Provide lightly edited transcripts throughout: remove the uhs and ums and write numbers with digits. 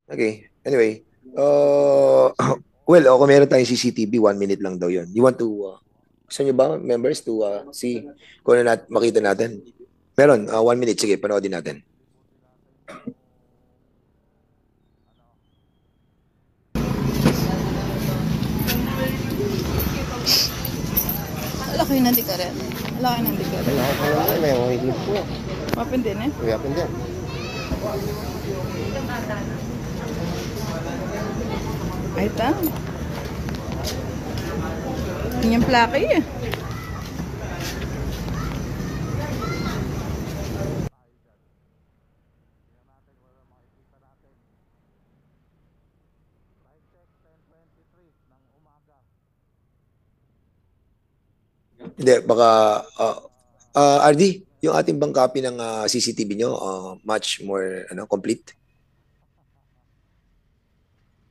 Okay. Anyway, well, kung meron tayong CCTV, 1 minute lang daw yun. You want to, gusto nyo ba, members, to see kung ano makita natin? Meron, 1 minute. Sige, panoodin natin. Laki na di ka rin. Laki na di ka rin. Mapindi na. Ay ta. Yun yung plaki eh. Hindi, baka, RD, yung ating bang copy ng CCTV nyo, much more complete?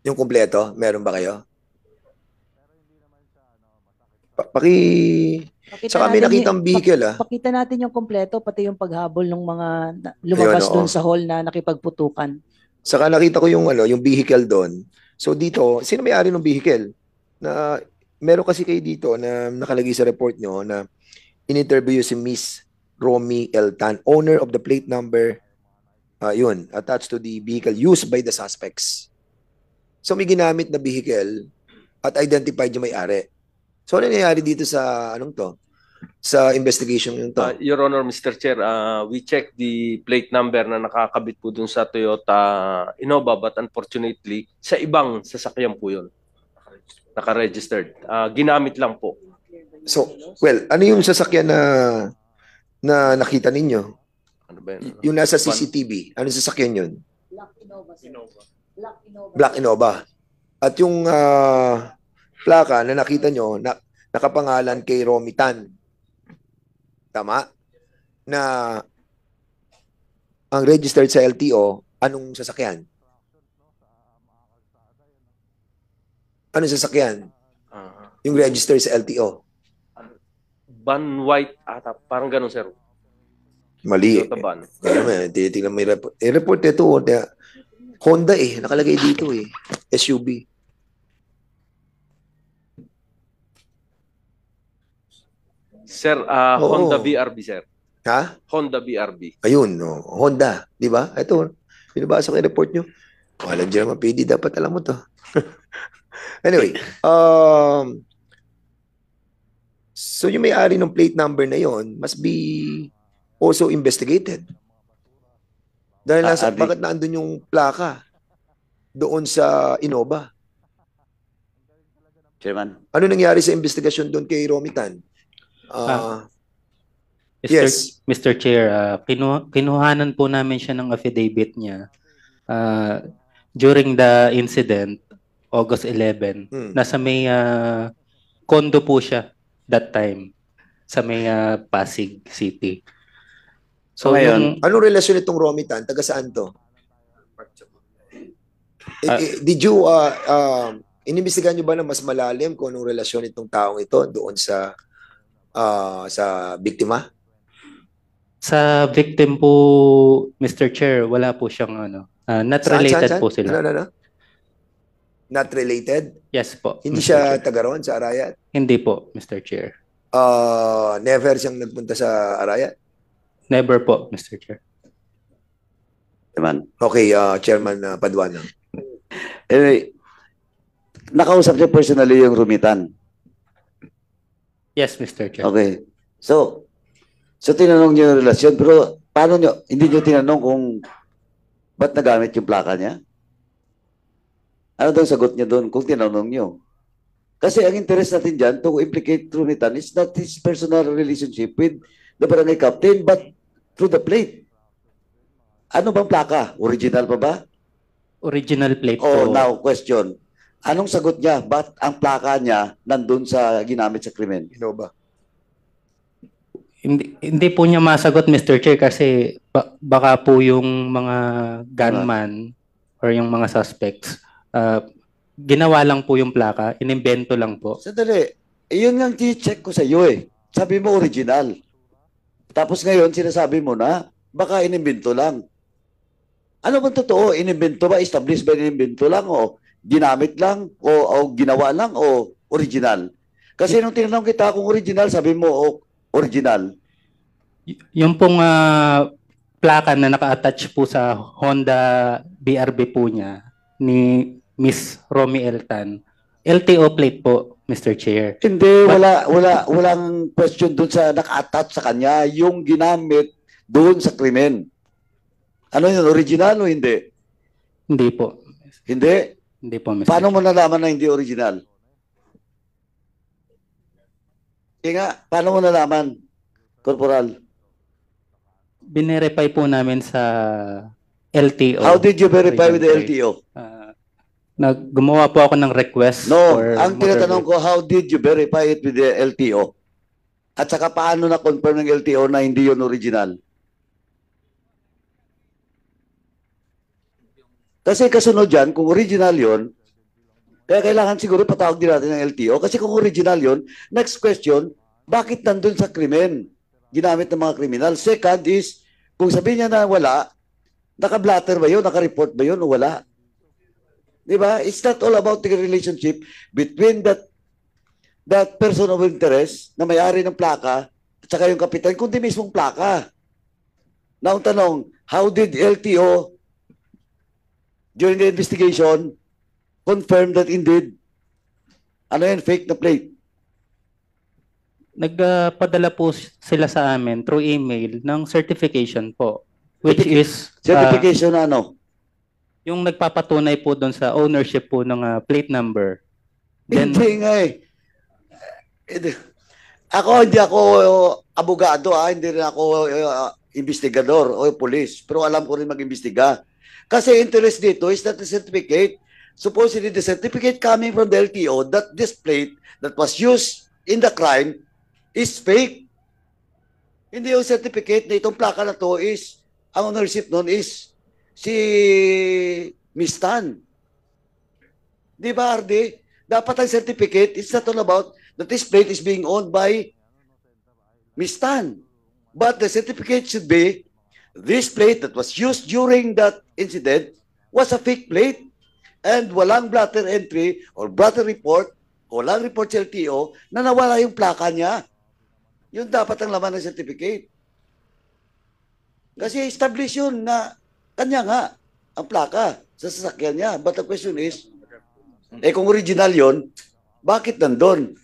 Yung kompleto, meron ba kayo? Paki... Pakita Saka may natin nakitang vehicle, pakita natin yung kompleto, pati yung paghabol ng mga Ayun, lumabas oo. doon sa hall na nakipagputukan. Saka nakita ko yung vehicle doon. So dito, sino may-ari ng vehicle? Na meron kasi kayo dito na nakalagay sa report nyo na in-interview si Miss Romy L. Tan, owner of the plate number, yun, attached to the vehicle used by the suspects. So may ginamit na vehicle at identified yung may-ari. So ano nangyayari dito sa sa investigation yung to? Your Honor, Mr. Chair, we checked the plate number na nakakabit po dun sa Toyota Innova, but unfortunately, sa ibang sasakyan po yun. Naka-registered. Ginamit lang po. So, well, ano yung sasakyan na nakita ninyo? Ano ba yun? Yung nasa CCTV, ano sasakyan yun? Black Innova. At yung plaka na nakita nyo, nakapangalan kay Romy Tan. Tama? Na ang registered sa LTO, anong sasakyan? Anong sasakyan? Yung registered sa LTO. Van White ata. Parang ganun, sir. Mali. Toyota van. Titignan mo yung report. Report ito, Honda nakalagay dito SUV. Sir, Oo. Honda BRB, sir. Ha? Honda BRB. Ayun, no. Honda, di ba? Ito, binabasa ko yung report nyo. Walang dyan naman, PD, dapat alam mo to. Anyway, so yung may-ari ng plate number na yon must be also investigated. Dahil bakit naandun yung plaka doon sa Innova? Chairman. Ano nangyari sa investigasyon doon kay Romy Tan? Yes. Mr. Chair, kinuhanan po namin siya ng affidavit niya. During the incident, August 11, nasa may condo po siya that time sa may Pasig City. So ngayon, anong relasyon itong Romy Tan? Taga saan to? Did you inimbestigahan nyo ba na mas malalim kung anong relasyon itong taong ito doon sa biktima? Sa victim po, Mr. Chair, wala po siyang not related po sila. Ano? Not related? Yes po. Hindi Mr. siya Chair. taga roon sa Arayat? Hindi po, Mr. Chair. Never siyang nagpunta sa Arayat? Never po, Mr. Chair. Chairman. Okay, Chairman Paduano. Anyway, nakausap niyo personally yung Rumitan. Yes, Mr. Chair. Okay. So tinanong niyo yung relasyon, pero paano niyo, hindi niyo tinanong kung ba't nagamit yung plaka niya? Ano daw sagot niya doon kung tinanong niyo? Kasi ang interest natin dyan to implicate Rumitan is not his personal relationship with the barangay captain, but through the plate. Ano bang plaka? Original pa ba? Original plate Oh, po. now question. Anong sagot niya? Ba't ang plaka niya nandun sa ginamit sa krimen? Innova. Hindi po niya masagot, Mr. Chair, kasi baka po yung mga gunman or yung mga suspects, ginawa lang po yung plaka, inimbento lang po. Sandali. Iyon nga check ko sa iyo eh. Sabi mo original. Tapos ngayon sinasabi mo na baka inimbento lang. Ano bang totoo? Inimbento ba? Established ba inimbento lang? O ginamit lang? O ginawa lang? O original? Kasi nung tinanong kita kung original, sabi mo, original. Yung pong plaka na naka-attach po sa Honda BRB po niya ni Miss Romy Eltan, LTO plate po, Mr. Chair. Hindi, walang question dun sa naka-attach sa kanya, yung ginamit doon sa krimen. Ano yun, original o hindi? Hindi po. Hindi? Hindi po, Mr. Paano Chair. mo nalaman na hindi original? Nga, paano mo nalaman, Corporal? Binerify po namin sa LTO. How did you verify with the LTO? Gumawa po ako ng request No, for ang tinatanong ko, how did you verify it with the LTO? At saka paano na-confirm ng LTO na hindi yun original? Kasi kasunod dyan, kung original yun, kaya kailangan siguro patawag din natin ng LTO. Kasi kung original yun, next question, bakit nandun sa krimen? Ginamit ng mga kriminal. Second is, kung sabihin niya na wala, naka-blatter ba yun? Naka-report ba yun o wala? Diba? It's not all about the relationship between that person of interest na may-ari ng plaka at saka yung kapitan, kundi mismong plaka. Now, tanong, how did LTO during the investigation confirm that indeed, ano yan, fake na plate? Nagpadala po sila sa amin through email ng certification po, which is Certification na ano? yung nagpapatunay po doon sa ownership po ng plate number. Then, Hindi nga eh. Hindi ako abogado, hindi rin ako investigador o police, pero alam ko rin mag-imbestiga. Kasi interest dito is that the certificate, supposedly the certificate coming from the LTO that this plate that was used in the crime is fake. Hindi yung certificate na itong plaka na to is, ang ownership nun is si Miss Tan. Di ba, RD? Dapat ang certificate, it's not all about that this plate is being owned by Miss Tan. But the certificate should be, this plate that was used during that incident was a fake plate and walang blatter entry or blatter report, walang report sa LTO na nawala yung plaka niya. Yun dapat ang laman ng certificate. Kasi establish yun na kanya nga ang plaka sa sasakyan niya. But the question is, kung original yun, bakit nandun?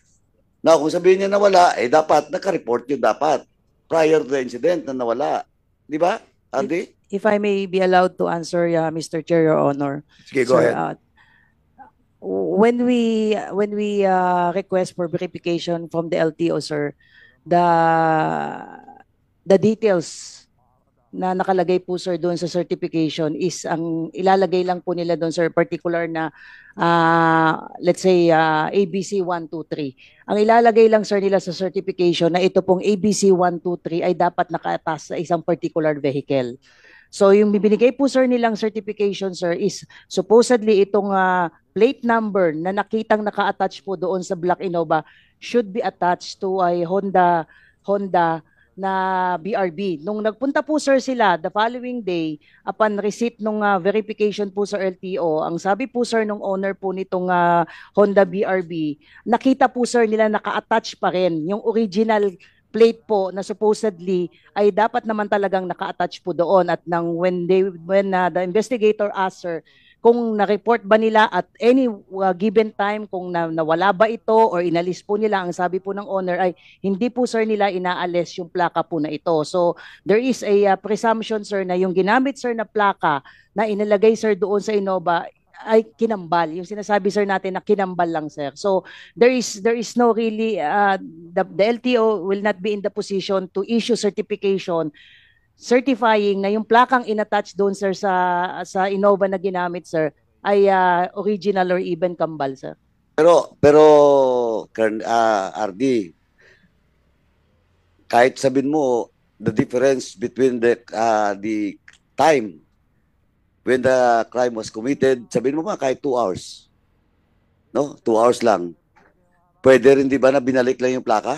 Na kung sabihin niya nawala, dapat naka-report yun dapat prior to the incident na nawala. Di ba, Andy? If I may be allowed to answer, Mr. Chair, Your Honor. Sige, go Sir, ahead. when we request for verification from the LTO, sir, the details na nakalagay po, sir, doon sa certification is ang ilalagay lang po nila doon, sir, particular na let's say ABC 123. Ang ilalagay lang, sir, nila sa certification na ito pong ABC 123 ay dapat nakaatas sa isang particular vehicle. So yung binigay po, sir, nilang certification, sir, is supposedly itong plate number na nakitang naka-attach po doon sa Black Innova should be attached to a Honda na BRB. Nung nagpunta po, sir, sila the following day upon receipt nung verification po sa LTO, ang sabi po, sir, nung owner po nitong Honda BRB, nakita po, sir, nila naka-attach pa rin yung original plate po na supposedly ay dapat naman talagang naka-attach po doon, at when the investigator asked, sir, kung na-report ba nila at any given time kung nawala ba ito or inalis po nila, ang sabi po ng owner ay hindi po, sir, nila inaalis yung plaka po na ito. So there is a presumption, sir, na yung ginamit, sir, na plaka na inilagay, sir, doon sa Innova ay kinambal. Yung sinasabi, sir, natin na kinambal lang, sir. So there is no really the LTO will not be in the position to issue certification certifying na yung plakang inattach doon, sir, sa Innova na ginamit, sir, ay original or even kambal, sir. Pero RD, kahit sabihin mo the difference between the time when the crime was committed, sabihin mo nga kahit 2 hours. No? 2 hours lang. Pwede rin, di ba, na binalik lang yung plaka?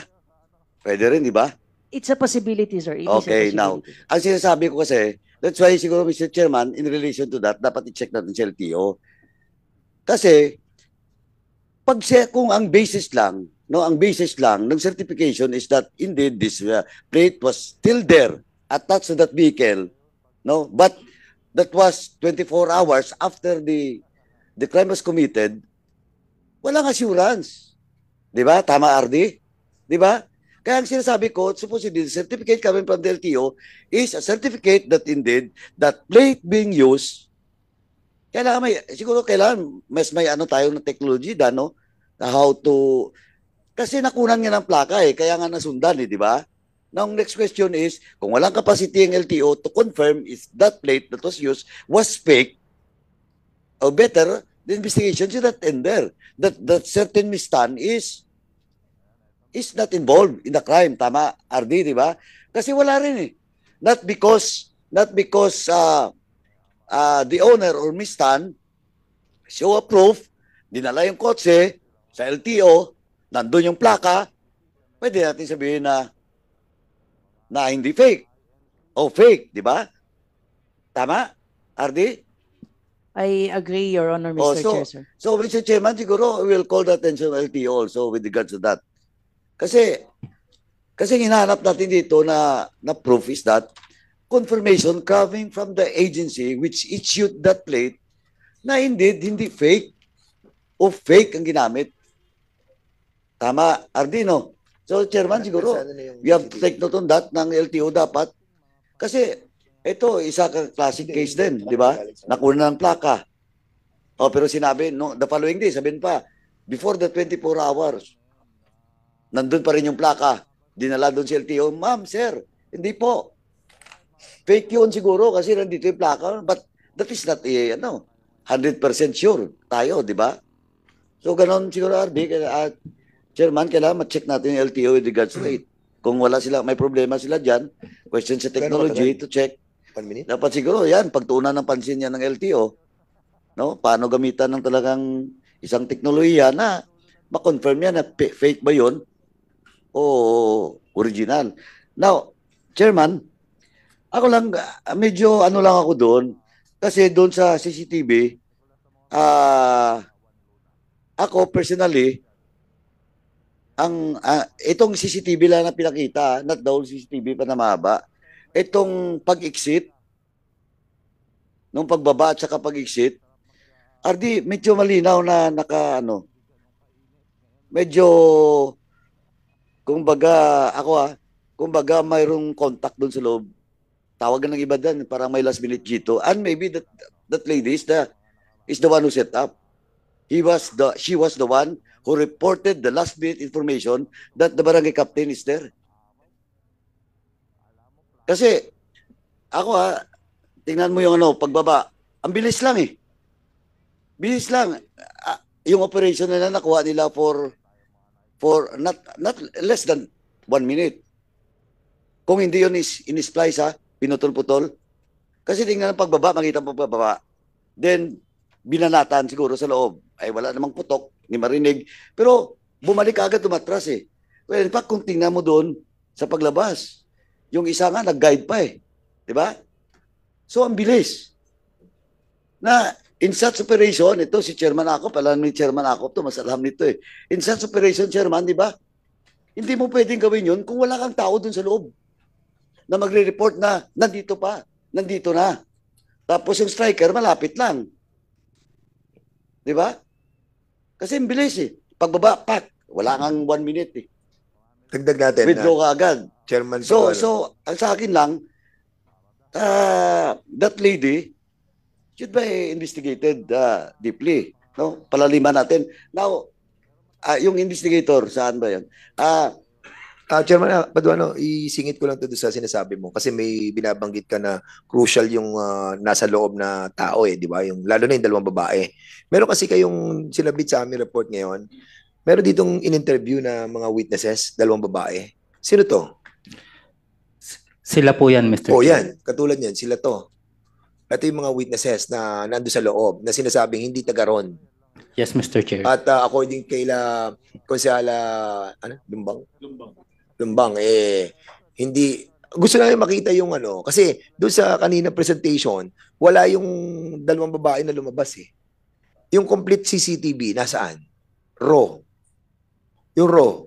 Pwede rin, di ba? It's a possibility, sir. It is a Okay, now, possibility. ang sinasabi ko kasi, that's why siguro, Mr. Chairman, in relation to that, dapat i-check natin sa LTO. Kasi, kung ang basis lang, no, ang basis lang ng certification is that indeed this plate was still there, attached to that vehicle, no, but that was 24 hours after the crime was committed, walang assurance. Di ba? Tama, RD? Di ba? Kaya ang sinasabi ko, supposedly, the certificate coming from the LTO is a certificate that indeed, that plate being used, siguro kailangan, mas may ano tayo ng technology, no? How to, kasi nakunan nga ng plaka kaya nga nasundan di ba? Now, next question is, kung walang capacity ang LTO to confirm if that plate that was used was fake, or better, the investigation should not end there. That certain Miss Tan is not involved in the crime. Tama, RD, di ba? Kasi wala rin Not because the owner or Miss Tan show a proof, dinala yung kotse sa LTO, nandun yung plaka, pwede natin sabihin na hindi fake. O fake, di ba? Tama, RD? I agree, Your Honor, Mr. Chair, sir. So, Mr. Chairman, siguro we'll call the attention of LTO also with regards to that. Kasi hinahanap natin dito na proof is that confirmation coming from the agency which issued that plate na indeed hindi fake o fake ang ginamit. Tama, Ardino. So, Chairman, siguro, we have to take note on that ng LTO dapat. Kasi, ito, isa kang classic case din, di ba? Nakuna ng plaka. O, pero sinabi, no, the following day, sabihin pa, before the 24 hours, nandun pa rin yung plaka. Dinala doon si LTO, ma'am, sir, hindi po. Fake yun siguro kasi nandito yung plaka. But that is not 100% sure tayo, di ba? So, ganon siguro, RD, Chairman, kailangan ma-check natin yung LTO with regards to it. Kung wala sila, may problema sila dyan, question sa technology to check. 1 minute? Dapat siguro yan, pagtuunan ng pansin yan ng LTO, no? Paano gamitan ng talagang isang teknolohiya na ma-confirm yan na fake ba yun o original. Now, Chairman, ako lang, medyo ano lang ako doon, kasi doon sa CCTV, ako personally, itong CCTV lang na pinakita, not the whole CCTV pa na mahaba, itong pag-exit, nung pagbaba at saka pag-exit, RD, medyo malinaw na medyo, kumbaga mayroong contact doon sa loob. Tawagan ng iba doon, parang may last minute G2. And maybe that lady is the one who set up. She was the one who reported the last minute information that the barangay captain is there. Kasi, ako tingnan mo yung pagbaba. Ang bilis lang Bilis lang. Yung operation na nakuha nila for not less than 1 minute. Kung hindi yun in-splice pinutol-putol. Kasi tingnan ang pagbaba, makita mo pagbaba. Then, binanatan siguro sa loob. Ay wala namang putok, ni marinig. Pero, bumalik agad tumatras Well, in fact, kung tingnan mo doon sa paglabas, yung isa nga, nag-guide pa Diba? So, ang bilis. Na, in such operation, ito si Chairman Acop, alam ni Chairman Acop to, mas alam nito In such operation, Chairman, diba? Hindi mo pwedeng gawin yun kung wala kang tao dun sa loob na magre-report na nandito na. Tapos yung striker, malapit lang. Diba? Kasi ang bilis Pagbaba, wala kang 1 minute Dagdag natin. Withdraw ka agad. Chairman. So, ang sa akin lang, that lady should be investigated deeply. No? Palaliman natin. Now, yung investigator, saan ba yan? Chairman Paduano, isingit ko lang to sa sinasabi mo kasi may binabanggit ka na crucial yung nasa loob na tao di ba? Yung lalo na yung dalawang babae. Meron kasi kayong sinabit sa aming report ngayon. Meron ditong in-interview na mga witnesses, dalawang babae. Sino to? Sila po yan, Mr. Oh, Chair. yan. Katulad yan, sila to. Ito yung mga witnesses na nando sa loob na sinasabing hindi taga ron. Yes, Mr. Chair. At according kay Konsehala Lumbang, Hindi, gusto namin makita yung ano, kasi doon sa kanina presentation, wala yung dalawang babae na lumabas eh. Yung complete CCTV, nasaan? Raw. Yung raw.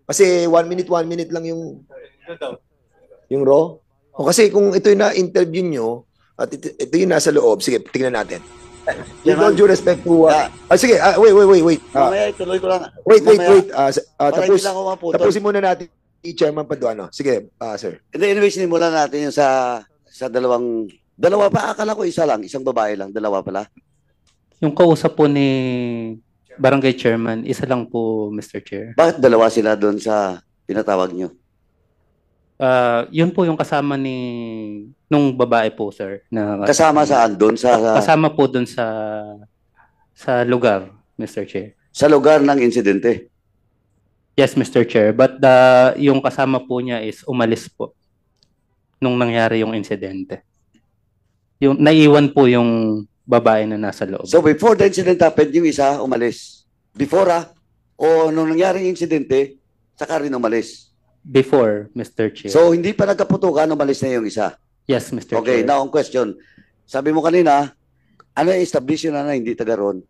Kasi 1 minute lang yung raw. O kasi kung ito yung na-interview nyo, at ito yung nasa loob, sige, tingnan natin. With all due respect to... sige, wait. Mamaya ituloy ko lang. Wait. Para hindi lang ako maputol. Tapusin muna natin si Chairman Paduano. Sige, sir. Anyways, simulan natin yung sa dalawa pa, akala ko isa lang, isang babae lang, dalawa pala. Yung kausap po ni Barangay Chairman, isa lang po, Mr. Chair. Bakit dalawa sila doon sa pinatawag nyo? Yun po yung kasama nung babae po, sir. Na, Kasama saan? Doon kasama po doon sa lugar, Mr. Chair. sa lugar ng insidente. Yes, Mr. Chair. But yung kasama po niya is umalis po nung nangyari yung insidente. Yung naiwan po yung babae na nasa loob. So before the incident happened, yung isa umalis. Before o nung nangyaring insidente, saka rin umalis. Before, Mr. Chair. So hindi pa nagkaputukan, umalis na yung isa. Yes, Mr. Okay, Chair. now ang question. Sabi mo kanina, ano yung establish na hindi taga ron?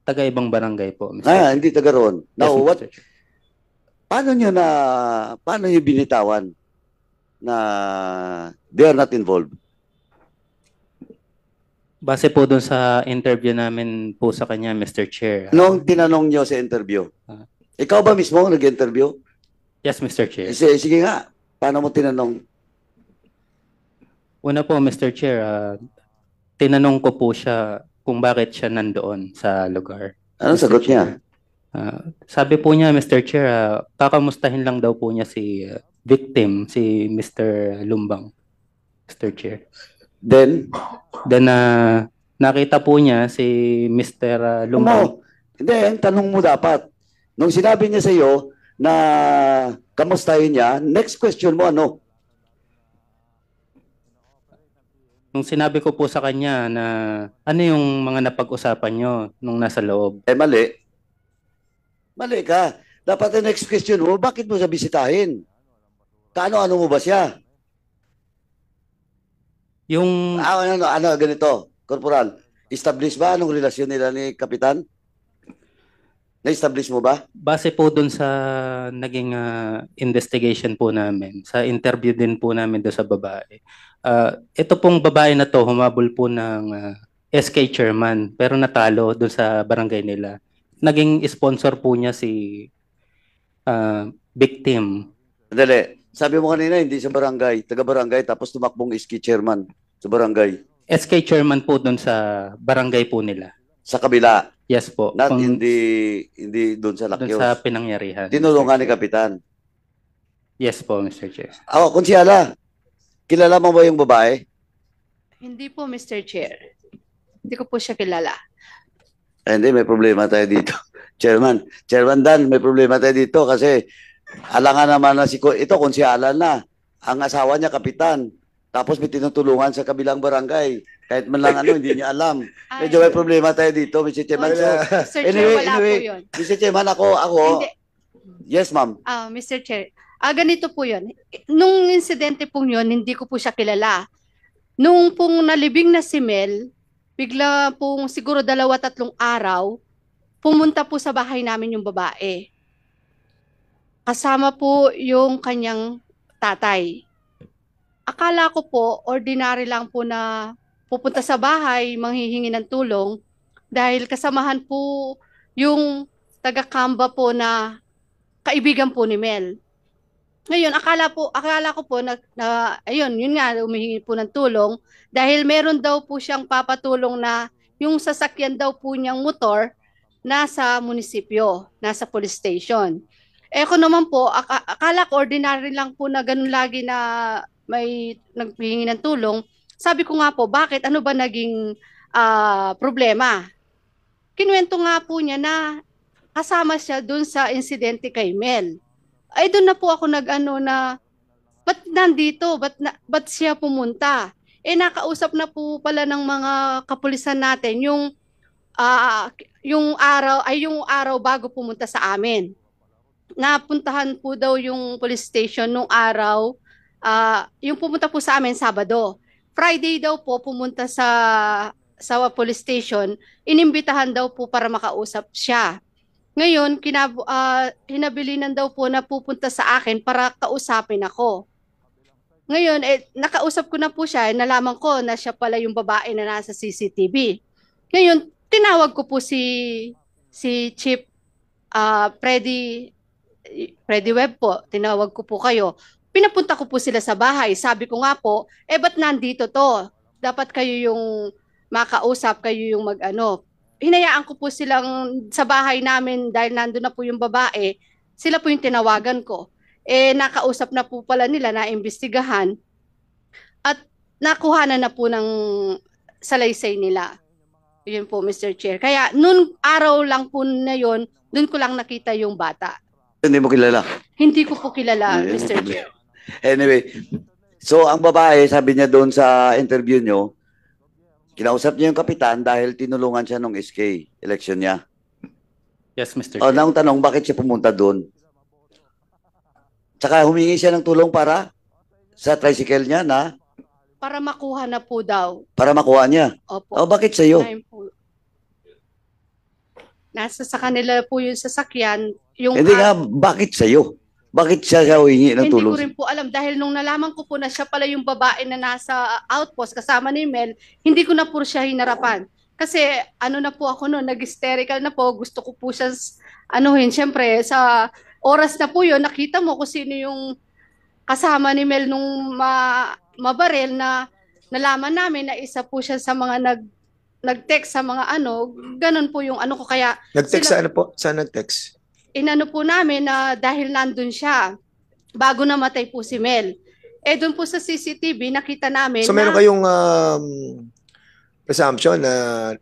Taga ibang barangay po, Mr. Chair. Hindi taga ron. Yes, Now, Mr. Chair. paano nyo binitawan na they are not involved? Base po doon sa interview namin po sa kanya, Mr. Chair. Nung tinanong nyo sa interview, ikaw ba mismo nag-interview? Yes, Mr. Chair. Sige nga, paano mo tinanong? Una po, Mr. Chair, tinanong ko po siya kung bakit siya nandoon sa lugar. Anong Mr. sagot Chair. niya? Sabi po niya, Mr. Chair, kakamustahin lang daw po niya si victim, si Mr. Lumbang, Mr. Chair. Then, nakita po niya si Mr. Lumbang. Hindi, ang tanong mo dapat. Nung sinabi niya sa iyo na kamustahin niya, next question mo ano? Nung sinabi ko po sa kanya na ano yung mga napag-usapan nyo nung nasa loob. Mali. Mali ka. Dapat ang next question mo, bakit mo siya bisitahin? Kaano-ano mo ba siya? Yung Ganito, Corporal. Establish ba anong relasyon nila ni Kapitan? Na-establish mo ba? base po dun sa naging investigation po namin, sa interview din po namin doon sa babae. Ito pong babae na to humabol po ng SK chairman pero natalo doon sa barangay nila. Naging sponsor po niya si victim. Dali. Sabi mo kanina, hindi sa barangay, taga-barangay, tapos tumakbong SK chairman sa barangay. SK chairman po doon sa barangay po nila. Sa kabila, Yes po. not hindi doon sa Doon Lakyos. sa pinangyarihan. Tinulungan ni Kapitan. Yes po, Mr. Chair. Konsyala, kilala mo ba yung babae? Hindi po, Mr. Chair. Hindi ko po siya kilala. Hindi, may problema tayo dito. Chairman Dan, may problema tayo dito kasi alangan naman na ito, konsyala na. Ang asawa niya, Kapitan. Tapos may tinutulungan sa kabilang barangay. Kahit man lang hindi niya alam. Medyo may problema tayo dito, Mr. Chairman. So, Mr. Chair, wala po yun. Mr. Chairman, ako, Hindi. yes ma'am. Mr. Chair, ganito po yun. Nung insidente pong yun, hindi ko po siya kilala. Nung pong nalibing na si Mel, bigla pong siguro 2-3 araw, pumunta po sa bahay namin yung babae. Kasama po yung kanyang tatay. Akala ko po, ordinary lang po na pupunta sa bahay, manghihingi ng tulong, dahil kasamahan po yung taga-Kamba po na kaibigan po ni Mel. Ngayon, akala ko po ayun, yun nga, humihingi po ng tulong, dahil meron daw po siyang papatulong na yung sasakyan daw po niyang motor nasa munisipyo, nasa police station. Ako naman po, akala ko ordinary lang po na ganun lagi na may naghihingi ng tulong. Sabi ko nga po, bakit? Ano ba naging problema? Kinuwento nga po niya na kasama siya dun sa insidente kay Mel. Ay doon na po ako ba't nandito? Ba't siya pumunta? Nakausap na po pala ng mga kapulisan natin yung araw bago pumunta sa amin. napuntahan po daw yung police station nung araw, yung pumunta po sa amin Sabado. Friday daw po pumunta sa police station, inimbitahan daw po para makausap siya. Ngayon, hinabilinan daw po na pupunta sa akin para kausapin ako. Ngayon, nakausap ko na po siya, nalaman ko na siya pala yung babae na nasa CCTV. Ngayon, tinawag ko po si Chief Freddy Webb po, tinawag ko po kayo. Pinapunta ko po sila sa bahay. Sabi ko nga po, ba't nandito to? Dapat kayo yung makausap, kayo yung mag-ano. Hinayaan ko po silang sa bahay namin dahil nandun na po yung babae. Sila po yung tinawagan ko. Nakausap na po pala nila, naimbestigahan. At nakuhanan na po ng salaysay nila. Yun po, Mr. Chair. Kaya noon araw lang po na yun, doon ko lang nakita yung bata. Hindi mo kilala. Hindi ko po kilala, Mr. Chair. Anyway, so ang babae, sabi niya doon sa interview nyo, kinausap niya yung kapitan dahil tinulungan siya nung SK election niya. Yes, Mr. O, Chair. naong tanong, bakit siya pumunta doon? Tsaka humingi siya ng tulong para sa tricycle niya na Para makuha na po daw. para makuha niya. Opo. O, bakit sa'yo? Time po. Nasa sa kanila po yung sasakyan. Yung Hindi nga, bakit sa'yo? Bakit siya humingi ng Hindi tulong? ko rin po alam dahil nung nalaman ko po na siya pala yung babae na nasa outpost kasama ni Mel, hindi ko na po siya hinarapan. Kasi ano na po ako noon, nag-hysterical na po, gusto ko po siya anuhin. Siyempre, sa oras na po yun, nakita mo kung sino yung kasama ni Mel nung mabaril na nalaman namin na isa po siya sa mga nag-text sa mga ano, ganun po yung ano ko. Kaya Nag-text sila- sa ano po? Saan nag-text? inano po namin na dahil nandun siya, bago namatay po si Mel. Doon po sa CCTV, nakita namin So meron kayong presumption na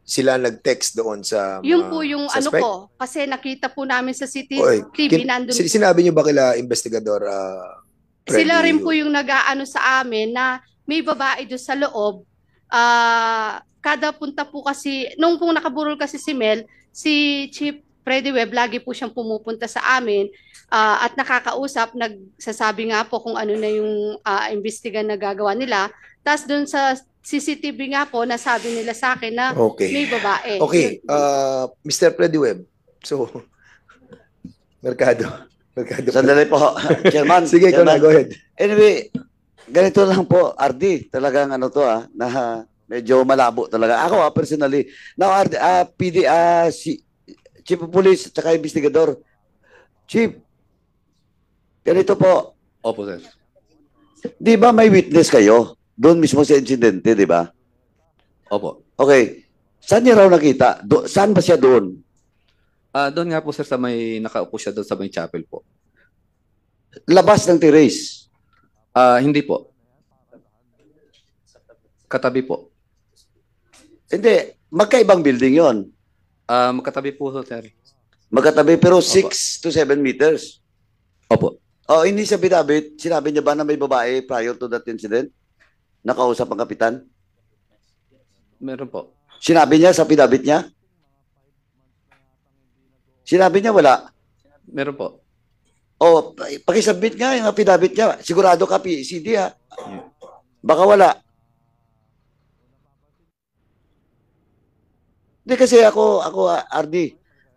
sila nag-text doon sa yung mga po yung ano suspect? ko, kasi nakita po namin sa Oy, CCTV, nandun sinabi niyo ba kila investigador sila Freddy? rin po yung nag-aano sa amin na may babae doon sa loob. Kada punta po kasi, nung pong nakaburol kasi si Mel, si Chief Freddy Webb, lagi po siyang pumupunta sa amin at nakakausap, nagsasabi nga po kung ano na yung imbestigan na gagawa nila. Tapos doon sa CCTV nga po, nasabi nila sa akin na may Okay. babae. Okay, Yun. Mr. Freddy Webb. So, Mercado. Sandali po, Chairman. Sige, ikaw na, Chairman. go ahead. Anyway, ganito lang po, RD, talagang ano to na medyo malabo talaga. Ako personally, now RD, Chief of Police at saka investigador. Chief, ganito po, Opo, sir. di ba may witness kayo? Doon mismo sa insidente, di ba? Opo. Okay, saan niya raw nakita? Saan ba siya doon? Doon nga po, sir, sa may nakaupo siya doon sa may chapel po. Labas ng terrace. Hindi po. Katabi po. Hindi, magkaibang building yon. Magkatabi po, sir. Magkatabi pero Opo. 6 to 7 meters. Opo. Oh, hindi sa bidabit, sinabi niya ba na may babae prior to that incident? Nakausap ang kapitan? Meron po. Sinabi niya sa pidabit niya? Sinabi niya wala. Meron po. O, pakisubmit nga yung affidavit niya. Sigurado ka, CD ha. Baka wala. Hindi kasi ako RD.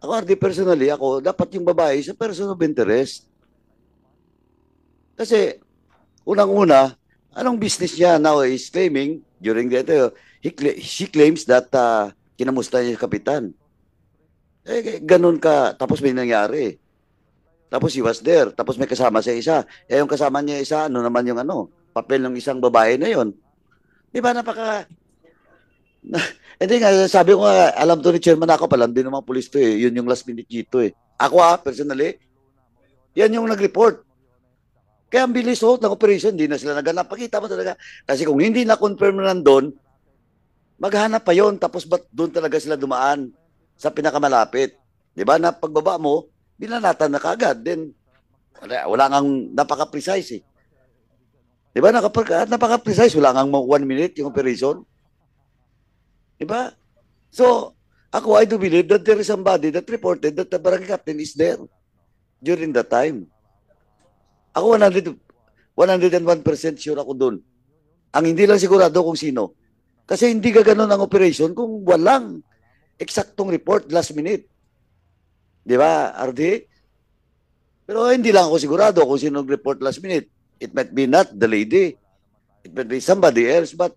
Ako RD personally, ako, dapat yung babae sa person of interest. Kasi, unang-una, anong business niya now is claiming, during that, she claims that kinamusta niya yung kapitan. Ganun ka, tapos may nangyari. Tapos he was there. Tapos may kasama siya isa. Yung kasama niya isa, ano naman yung papel ng isang babae na yon. Di ba hindi nga, sabi ko nga, alam to ni Chairman ako, palam din naman police to eh. Yun yung last minute dito eh. Ako personally, yan yung nag-report. Kaya ang bilis ng operation, hindi na sila naganap. Pakita mo talaga. Kasi kung hindi na-confirm na nandun, maghanap pa yon. Tapos ba't doon talaga sila dumaan sa pinakamalapit? Di ba? Na pagbaba mo, binanatan na kagad. Then, wala ngang napaka-precise eh. Di ba? Napaka-precise. Wala ngang 1 minute yung operation. Di ba? So, I do believe that there is somebody that reported that the barangay captain is there. during that time. Ako 101% sure ako dun. Ang hindi lang sigurado kung sino. Kasi hindi ka ganun ang operation kung walang eksaktong report last minute. Di ba, RD? Pero hindi lang ako sigurado kung sino nag-report last minute. It might be not the lady. It might be somebody else. But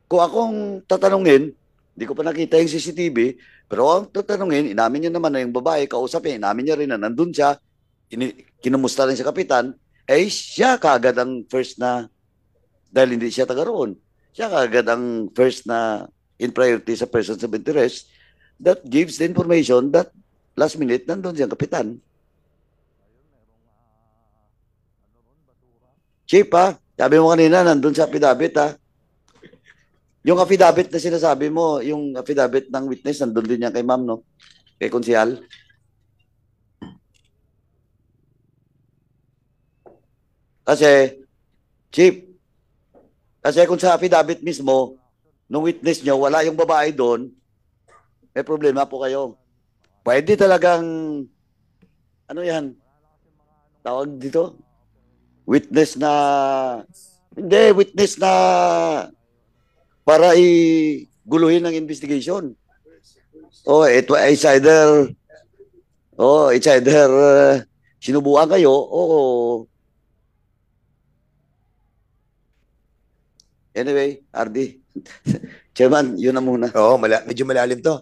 kung akong tatanungin, hindi ko pa nakita yung CCTV, pero ang tatanungin, inamin niya naman na yung babae, kausapin, inamin niya rin na nandun siya, kinumusta rin sa kapitan, eh siya kaagad ang first na, dahil hindi siya taga roon, siya kaagad ang first na in priority sa persons of interest that gives the information that last minute nandun siyang kapitan. Chief ha, sabi mo kanina nandun sa affidavit ha. Yung affidavit na sinasabi mo, yung affidavit ng witness, nandun din yan kay ma'am, no? Kay konsihal. Kasi, Chief, kasi kung sa affidavit mismo, nung witness nyo, wala yung babae doon, may problema po kayo. Pwede talagang, ano yan, tawag dito? Witness na, hindi, witness na, para i-guluhin ng investigation. It's either sinubuan kayo o anyway, RD. Chairman, yun na muna. Oo, medyo malalim to.